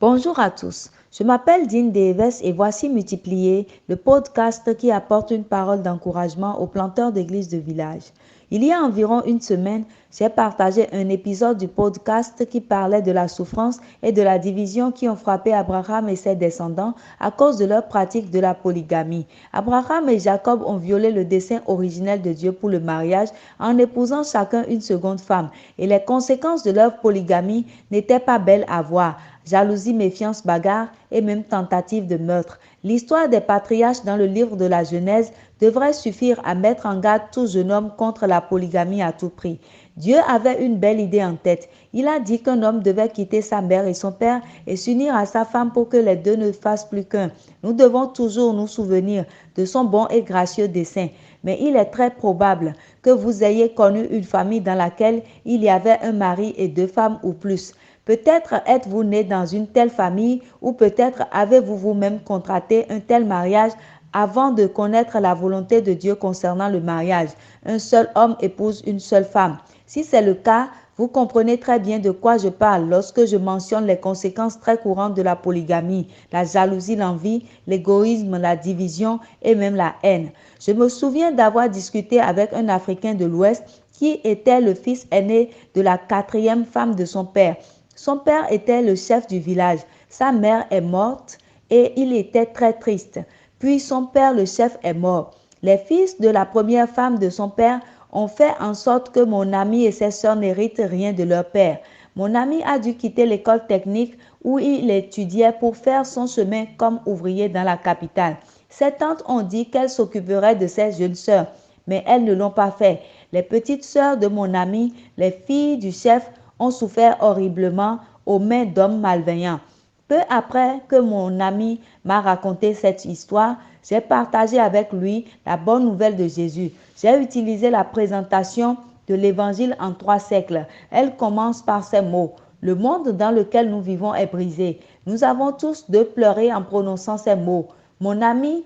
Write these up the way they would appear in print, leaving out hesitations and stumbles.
Bonjour à tous, je m'appelle Dean Davis et voici Multiplier, le podcast qui apporte une parole d'encouragement aux planteurs d'églises de village. Il y a environ une semaine, j'ai partagé un épisode du podcast qui parlait de la souffrance et de la division qui ont frappé Abraham et ses descendants à cause de leur pratique de la polygamie. Abraham et Jacob ont violé le dessein originel de Dieu pour le mariage en épousant chacun une seconde femme et les conséquences de leur polygamie n'étaient pas belles à voir. Jalousie, méfiance, bagarre et même tentative de meurtre. L'histoire des patriarches dans le livre de la Genèse devrait suffire à mettre en garde tout jeune homme contre la polygamie à tout prix. Dieu avait une belle idée en tête. Il a dit qu'un homme devait quitter sa mère et son père et s'unir à sa femme pour que les deux ne fassent plus qu'un. Nous devons toujours nous souvenir de son bon et gracieux dessein. Mais il est très probable que vous ayez connu une famille dans laquelle il y avait un mari et deux femmes ou plus. Peut-être êtes-vous né dans une telle famille ou peut-être avez-vous vous-même contracté un tel mariage avant de connaître la volonté de Dieu concernant le mariage. Un seul homme épouse une seule femme. Si c'est le cas, vous comprenez très bien de quoi je parle lorsque je mentionne les conséquences très courantes de la polygamie, la jalousie, l'envie, l'égoïsme, la division et même la haine. Je me souviens d'avoir discuté avec un Africain de l'Ouest qui était le fils aîné de la quatrième femme de son père. Son père était le chef du village. Sa mère est morte et il était très triste. Puis son père, le chef, est mort. Les fils de la première femme de son père ont fait en sorte que mon ami et ses sœurs n'héritent rien de leur père. Mon ami a dû quitter l'école technique où il étudiait pour faire son chemin comme ouvrier dans la capitale. Ses tantes ont dit qu'elles s'occuperaient de ses jeunes sœurs, mais elles ne l'ont pas fait. Les petites sœurs de mon ami, les filles du chef, ont souffert horriblement aux mains d'hommes malveillants. Peu après que mon ami m'a raconté cette histoire, j'ai partagé avec lui la bonne nouvelle de Jésus. J'ai utilisé la présentation de l'évangile en 3 siècles. Elle commence par ces mots. Le monde dans lequel nous vivons est brisé. Nous avons tous de pleurer en prononçant ces mots. Mon ami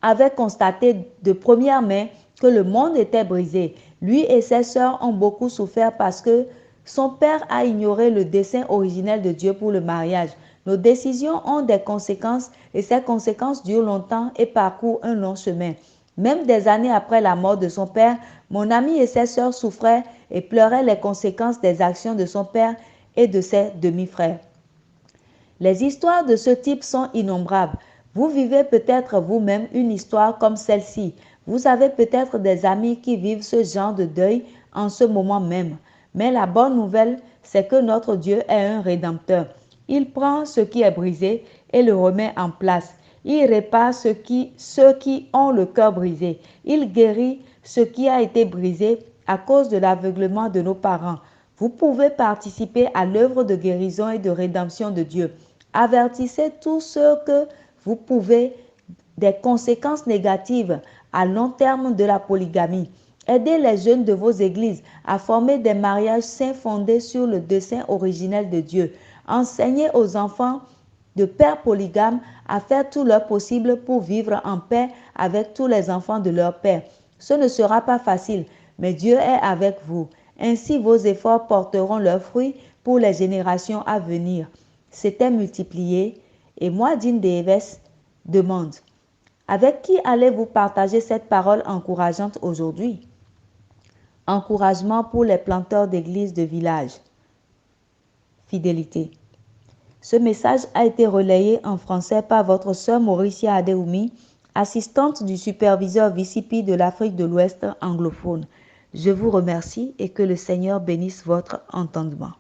avait constaté de première main que le monde était brisé. Lui et ses sœurs ont beaucoup souffert parce que son père a ignoré le dessein originel de Dieu pour le mariage. Nos décisions ont des conséquences et ces conséquences durent longtemps et parcourent un long chemin. Même des années après la mort de son père, mon ami et ses sœurs souffraient et pleuraient les conséquences des actions de son père et de ses demi-frères. Les histoires de ce type sont innombrables. Vous vivez peut-être vous-même une histoire comme celle-ci. Vous avez peut-être des amis qui vivent ce genre de deuil en ce moment même. Mais la bonne nouvelle, c'est que notre Dieu est un rédempteur. Il prend ce qui est brisé et le remet en place. Il répare ceux qui ont le cœur brisé. Il guérit ce qui a été brisé à cause de l'aveuglement de nos parents. Vous pouvez participer à l'œuvre de guérison et de rédemption de Dieu. Avertissez tous ceux que vous pouvez des conséquences négatives à long terme de la polygamie. Aidez les jeunes de vos églises à former des mariages sains fondés sur le dessein originel de Dieu. Enseignez aux enfants de pères polygames à faire tout leur possible pour vivre en paix avec tous les enfants de leur père. Ce ne sera pas facile, mais Dieu est avec vous. Ainsi, vos efforts porteront leurs fruits pour les générations à venir. C'était multiplié. Et moi, Dean Davis, demande, avec qui allez-vous partager cette parole encourageante aujourd'hui? Encouragement pour les planteurs d'églises de village. Fidélité. Ce message a été relayé en français par votre sœur Mauricia Adeoumi, assistante du superviseur VCP de l'Afrique de l'Ouest anglophone. Je vous remercie et que le Seigneur bénisse votre entendement.